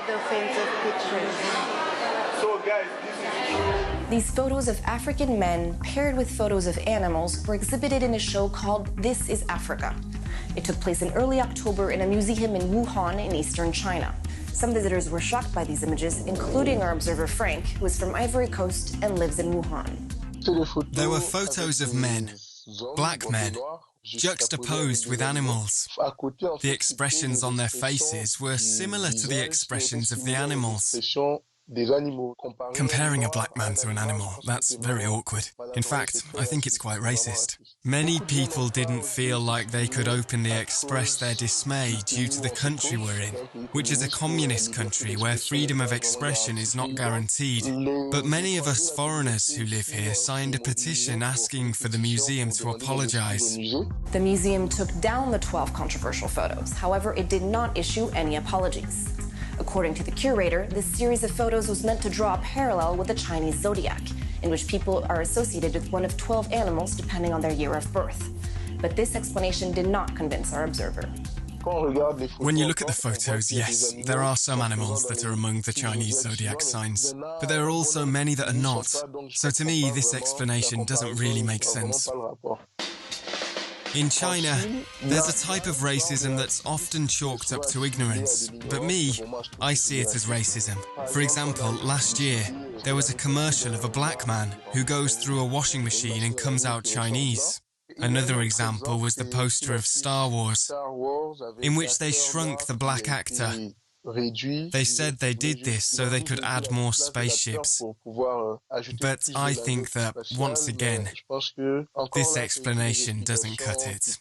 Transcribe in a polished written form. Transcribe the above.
the offensive pictures. So guys, this is true. These photos of African men paired with photos of animals were exhibited in a show called This is Africa. It took place in early October in a museum in Wuhan in eastern China. Some visitors were shocked by these images, including our observer Frank, who is from Ivory Coast and lives in Wuhan. There were photos of men, black men, juxtaposed with animals. The expressions on their faces were similar to the expressions of the animals. Comparing a black man to an animal, that's very awkward. In fact, I think it's quite racist. Many people didn't feel like they could openly express their dismay due to the country we're in, which is a communist country where freedom of expression is not guaranteed. But many of us foreigners who live here signed a petition asking for the museum to apologize. The museum took down the 12 controversial photos. However, it did not issue any apologies. According to the curator, this series of photos was meant to draw a parallel with the Chinese zodiac, in which people are associated with one of 12 animals depending on their year of birth. But this explanation did not convince our observer. When you look at the photos, yes, there are some animals that are among the Chinese zodiac signs, but there are also many that are not. So to me, this explanation doesn't really make sense. In China, there's a type of racism that's often chalked up to ignorance, but me, I see it as racism. For example, last year, there was a commercial of a black man who goes through a washing machine and comes out Chinese. Another example was the poster of Star Wars, in which they shrunk the black actor. They said they did this so they could add more spaceships. But I think that, once again, this explanation doesn't cut it.